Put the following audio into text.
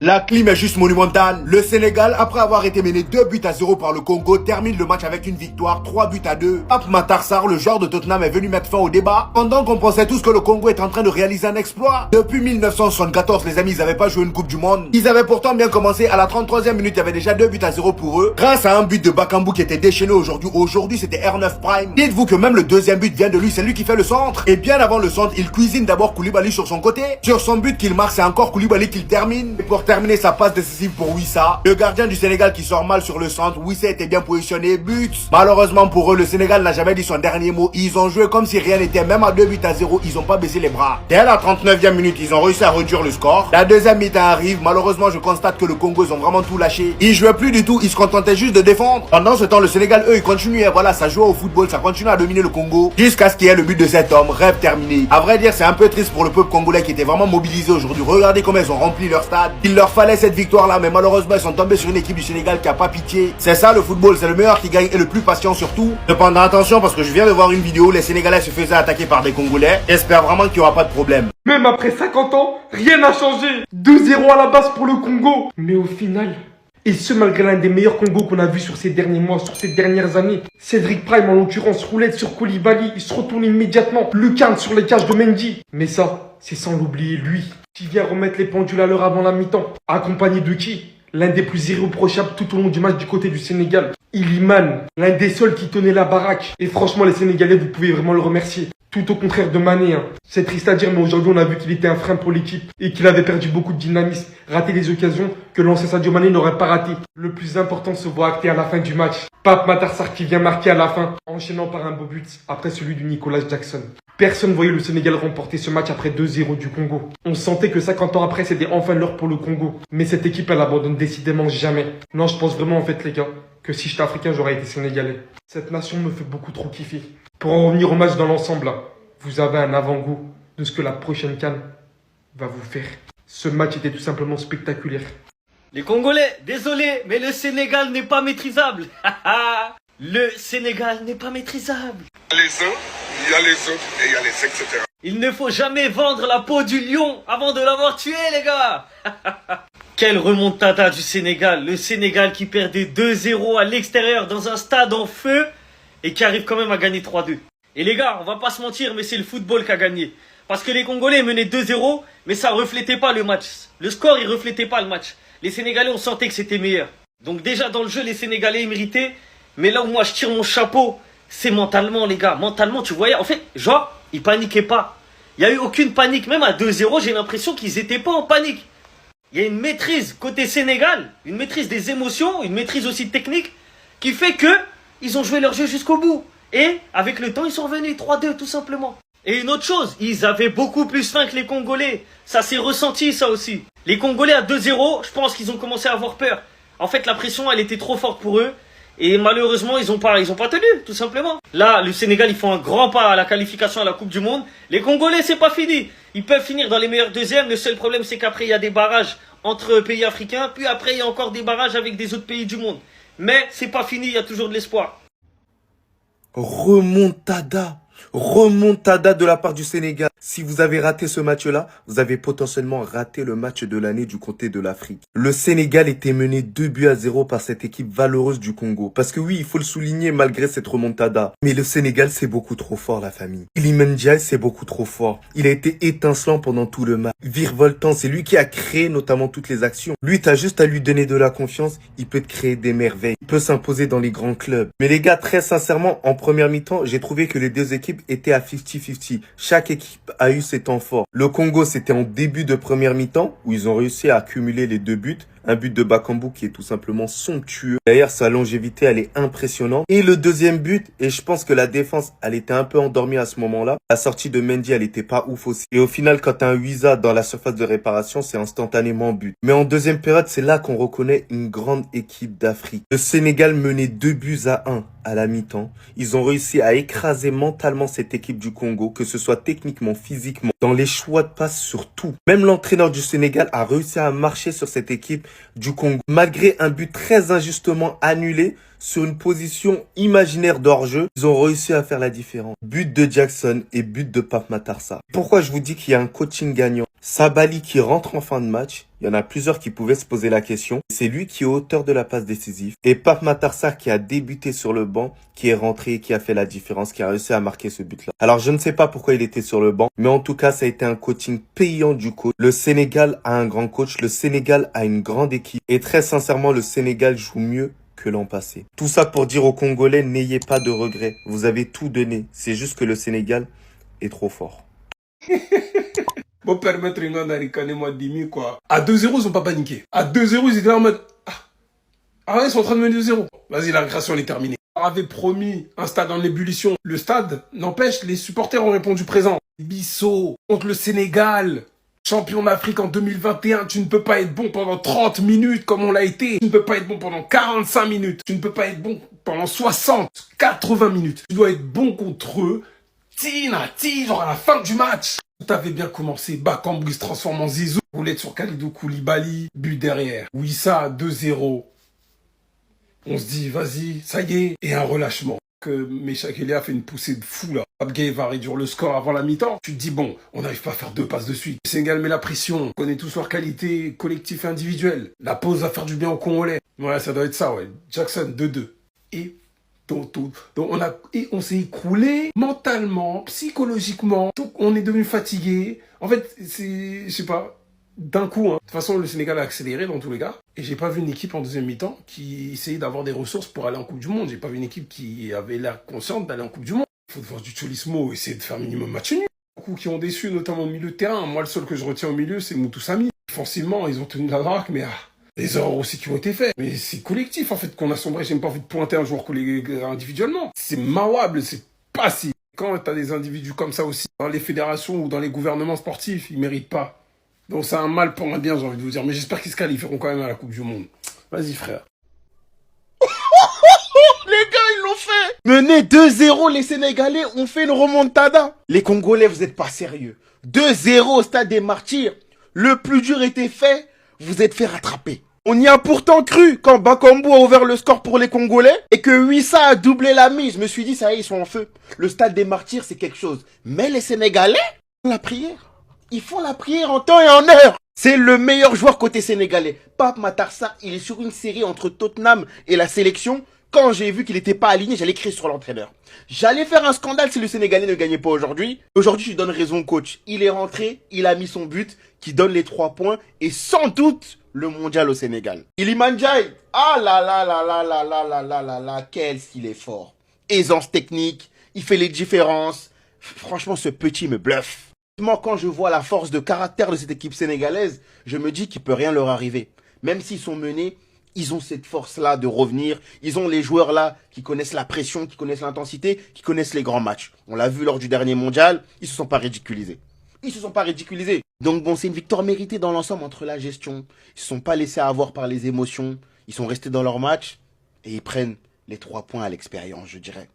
La clim est juste monumentale. Le Sénégal, après avoir été mené 2 buts à 0 par le Congo, termine le match avec une victoire 3 buts à 2. Pape Matar Sarr, le joueur de Tottenham, est venu mettre fin au débat. Pendant qu'on pensait tous que le Congo est en train de réaliser un exploit. Depuis 1974, les amis, ils n'avaient pas joué une Coupe du Monde. Ils avaient pourtant bien commencé. À la 33e minute, il y avait déjà 2 buts à 0 pour eux. Grâce à un but de Bakambu qui était déchaîné aujourd'hui. Aujourd'hui, c'était R9 Prime. Dites-vous que même le deuxième but vient de lui. C'est lui qui fait le centre. Et bien avant le centre, il cuisine d'abord Koulibaly sur son côté. Sur son but qu'il marque, c'est encore Koulibaly qu'il termine. Et pour terminer sa passe décisive pour Wissa. Le gardien du Sénégal qui sort mal sur le centre. Wissa était bien positionné. But. Malheureusement pour eux, le Sénégal n'a jamais dit son dernier mot. Ils ont joué comme si rien n'était. Même à 2 buts à 0, ils ont pas baissé les bras. Dès la 39e minute, ils ont réussi à réduire le score. La deuxième mi-temps arrive. Malheureusement, je constate que le Congo, ils ont vraiment tout lâché. Ils jouaient plus du tout. Ils se contentaient juste de défendre. Pendant ce temps, le Sénégal, eux, ils continuaient. Voilà, ça jouait au football. Ça continue à dominer le Congo. Jusqu'à ce qu'il y ait le but de cet homme. Rêve terminé. À vrai dire, c'est un peu triste pour le peuple congolais qui était vraiment mobilisé aujourd'hui. Regardez comment ils ont rempli leur stade. Il leur fallait cette victoire-là, mais malheureusement, ils sont tombés sur une équipe du Sénégal qui a pas pitié. C'est ça le football, c'est le meilleur qui gagne et le plus patient surtout. Cependant, attention parce que je viens de voir une vidéo où les Sénégalais se faisaient attaquer par des Congolais. J'espère vraiment qu'il n'y aura pas de problème. Même après 50 ans, rien n'a changé. 2-0 à la base pour le Congo. Mais au final, et ce malgré l'un des meilleurs Congos qu'on a vu sur ces derniers mois, sur ces dernières années, Cédric Prime en l'occurrence, roulette sur Koulibaly, il se retourne immédiatement, Lucarne sur les cages de Mendy. Mais ça, c'est sans l'oublier lui, qui vient remettre les pendules à l'heure avant la mi-temps. Accompagné de qui? L'un des plus irréprochables tout au long du match du côté du Sénégal. Iliman, l'un des seuls qui tenait la baraque. Et franchement, les Sénégalais, vous pouvez vraiment le remercier. Tout au contraire de Mané. C'est triste à dire, mais aujourd'hui, on a vu qu'il était un frein pour l'équipe et qu'il avait perdu beaucoup de dynamisme, raté les occasions que l'ancien Sadio Mané n'aurait pas raté. Le plus important se voit acté à la fin du match. Pape Matar Sarr qui vient marquer à la fin, enchaînant par un beau but après celui du Nicolas Jackson. Personne ne voyait le Sénégal remporter ce match après 2-0 du Congo. On sentait que 50 ans après, c'était enfin l'heure pour le Congo. Mais cette équipe, elle abandonne décidément jamais. Non, je pense vraiment en fait, les gars, que si j'étais africain, j'aurais été sénégalais. Cette nation me fait beaucoup trop kiffer. Pour en revenir au match dans l'ensemble, là, vous avez un avant-goût de ce que la prochaine CAN va vous faire. Ce match était tout simplement spectaculaire. Les Congolais, désolé, mais le Sénégal n'est pas maîtrisable. Le Sénégal n'est pas maîtrisable. Il y a les uns, il y a les autres et il y a les etc. Il ne faut jamais vendre la peau du lion avant de l'avoir tué, les gars. Quelle remontada du Sénégal. Le Sénégal qui perdait 2-0 à l'extérieur dans un stade en feu et qui arrive quand même à gagner 3-2. Et les gars, on va pas se mentir, mais c'est le football qui a gagné. Parce que les Congolais menaient 2-0, mais ça reflétait pas le match. Le score, il reflétait pas le match. Les Sénégalais, on sentait que c'était meilleur. Donc déjà, dans le jeu, les Sénégalais, ils méritaient. Mais là où moi, je tire mon chapeau, c'est mentalement, les gars. Mentalement, tu voyais, en fait, genre, ils paniquaient pas. Il y a eu aucune panique. Même à 2-0, j'ai l'impression qu'ils étaient pas en panique. Il y a une maîtrise côté Sénégal, une maîtrise des émotions, une maîtrise aussi technique, qui fait que ils ont joué leur jeu jusqu'au bout. Et avec le temps, ils sont revenus 3-2 tout simplement. Et une autre chose, ils avaient beaucoup plus faim que les Congolais. Ça s'est ressenti ça aussi. Les Congolais à 2-0, je pense qu'ils ont commencé à avoir peur. En fait, la pression, elle était trop forte pour eux. Et malheureusement, ils ont pas tenu, tout simplement. Là, le Sénégal, ils font un grand pas à la qualification à la Coupe du Monde. Les Congolais, c'est pas fini. Ils peuvent finir dans les meilleurs deuxièmes. Le seul problème, c'est qu'après, il y a des barrages entre pays africains. Puis après, il y a encore des barrages avec des autres pays du monde. Mais c'est pas fini, il y a toujours de l'espoir. Remontada de la part du Sénégal. Si vous avez raté ce match-là, vous avez potentiellement raté le match de l'année du côté de l'Afrique. Le Sénégal était mené 2 buts à 0 par cette équipe valeureuse du Congo. Parce que oui, il faut le souligner malgré cette remontada. Mais le Sénégal, c'est beaucoup trop fort, la famille. Iliman Ndiaye, c'est beaucoup trop fort. Il a été étincelant pendant tout le match. Virevoltant, c'est lui qui a créé notamment toutes les actions. Lui, t'as juste à lui donner de la confiance. Il peut te créer des merveilles. Il peut s'imposer dans les grands clubs. Mais les gars, très sincèrement, en première mi-temps, j'ai trouvé que les deux équipes étaient à 50-50. Chaque équipe a eu ses temps forts. Le Congo, c'était en début de première mi-temps où ils ont réussi à accumuler les 2 buts. Un but de Bakambu qui est tout simplement somptueux. D'ailleurs, sa longévité, elle est impressionnante. Et le deuxième but, et je pense que la défense, elle était un peu endormie à ce moment-là. La sortie de Mendy, elle était pas ouf aussi. Et au final, quand t'as un Wissa dans la surface de réparation, c'est instantanément but. Mais en deuxième période, c'est là qu'on reconnaît une grande équipe d'Afrique. Le Sénégal menait 2 buts à 1 à la mi-temps. Ils ont réussi à écraser mentalement cette équipe du Congo, que ce soit techniquement, physiquement, dans les choix de passe surtout. Même l'entraîneur du Sénégal a réussi à marcher sur cette équipe du Congo. Malgré un but très injustement annulé Sur une position imaginaire d'hors-jeu, ils ont réussi à faire la différence. But de Jackson et but de Pape Matar Sarr. Pourquoi je vous dis qu'il y a un coaching gagnant? Sabali qui rentre en fin de match, il y en a plusieurs qui pouvaient se poser la question. C'est lui qui est auteur de la passe décisive. Et Pape Matar Sarr qui a débuté sur le banc, qui est rentré et qui a fait la différence, qui a réussi à marquer ce but-là. Alors je ne sais pas pourquoi il était sur le banc, mais en tout cas ça a été un coaching payant du coach. Le Sénégal a un grand coach, le Sénégal a une grande équipe. Et très sincèrement, le Sénégal joue mieux que l'an passé. Tout ça pour dire aux Congolais, n'ayez pas de regrets. Vous avez tout donné. C'est juste que le Sénégal est trop fort. Bon, permettre une grande aricane, moi, Dimi, quoi. À 2-0, ils ont pas paniqué. À 2-0, ils étaient là en mode, ah ouais, ils sont en train de mener 2-0. Vas-y, la récréation, elle est terminée. On avait promis un stade en ébullition. Le stade, n'empêche, les supporters ont répondu présent. Bissot, contre le Sénégal. Champion d'Afrique en 2021, tu ne peux pas être bon pendant 30 minutes comme on l'a été. Tu ne peux pas être bon pendant 45 minutes. Tu ne peux pas être bon pendant 60, 80 minutes. Tu dois être bon contre eux. Genre à la fin du match. Tout avait bien commencé. Bakambu se transforme en Zizou. Roulette sur Kalidou Koulibaly. But derrière. Oui, ça, 2-0. On se dit, vas-y, ça y est. Et un relâchement. Que Meshak Elia fait une poussée de fou là. Abgay va réduire le score avant la mi-temps. Tu te dis, bon, on n'arrive pas à faire 2 passes de suite. Le Sénégal met la pression. On connaît tous leur qualité collective et individuelle. La pause va faire du bien au Congolais. Ouais, ça doit être ça, ouais. Jackson, 2-2. Et donc on s'est écroulé mentalement, psychologiquement. Donc on est devenu fatigué. En fait, c'est, je sais pas, d'un coup. De toute façon, le Sénégal a accéléré dans tous les cas. Et j'ai pas vu une équipe en deuxième mi-temps qui essayait d'avoir des ressources pour aller en Coupe du Monde. J'ai pas vu une équipe qui avait l'air consciente d'aller en Coupe du Monde. Il faut voir du cholismo, essayer de faire minimum match nul. Beaucoup qui ont déçu, notamment au milieu de terrain. Moi, le seul que je retiens au milieu, c'est Moutou Samy. Offensivement, ils ont tenu la baraque, mais les erreurs aussi qui ont été faites. Mais c'est collectif, en fait, qu'on a sombré. J'ai même pas envie de pointer un joueur individuellement. C'est mawable, c'est pas si. Quand t'as des individus comme ça aussi, dans les fédérations ou dans les gouvernements sportifs, ils méritent pas. Donc c'est un mal pour un bien, j'ai envie de vous dire. Mais j'espère qu'ils se qualifieront quand même à la Coupe du Monde. Vas-y, frère. Les gars, ils l'ont fait. Mené 2-0, les Sénégalais ont fait une remontada. Les Congolais, vous êtes pas sérieux. 2-0 au stade des Martyrs. Le plus dur était fait, vous êtes fait rattraper. On y a pourtant cru quand Bakambu a ouvert le score pour les Congolais et que Wissa a doublé la mise. Je me suis dit, ça y est, ils sont en feu. Le stade des Martyrs, c'est quelque chose. Mais les Sénégalais font la prière. Ils font la prière en temps et en heure. C'est le meilleur joueur côté sénégalais. Pape Matar Sarr, il est sur une série entre Tottenham et la sélection. Quand j'ai vu qu'il n'était pas aligné, j'allais crier sur l'entraîneur. J'allais faire un scandale si le Sénégalais ne gagnait pas aujourd'hui. Aujourd'hui, je lui donne raison au coach. Il est rentré, il a mis son but, qui donne les 3 points et sans doute le mondial au Sénégal. Iliman Ndiaye, ah là là là là là là là là là là, quel qu'il est fort. Aisance technique, il fait les différences. Franchement, ce petit me bluffe. Moi, quand je vois la force de caractère de cette équipe sénégalaise, je me dis qu'il peut rien leur arriver. Même s'ils sont menés, ils ont cette force-là de revenir. Ils ont les joueurs-là qui connaissent la pression, qui connaissent l'intensité, qui connaissent les grands matchs. On l'a vu lors du dernier mondial, ils se sont pas ridiculisés. Ils se sont pas ridiculisés. Donc bon, c'est une victoire méritée dans l'ensemble entre la gestion. Ils se sont pas laissés avoir par les émotions. Ils sont restés dans leur match et ils prennent les 3 points à l'expérience, je dirais.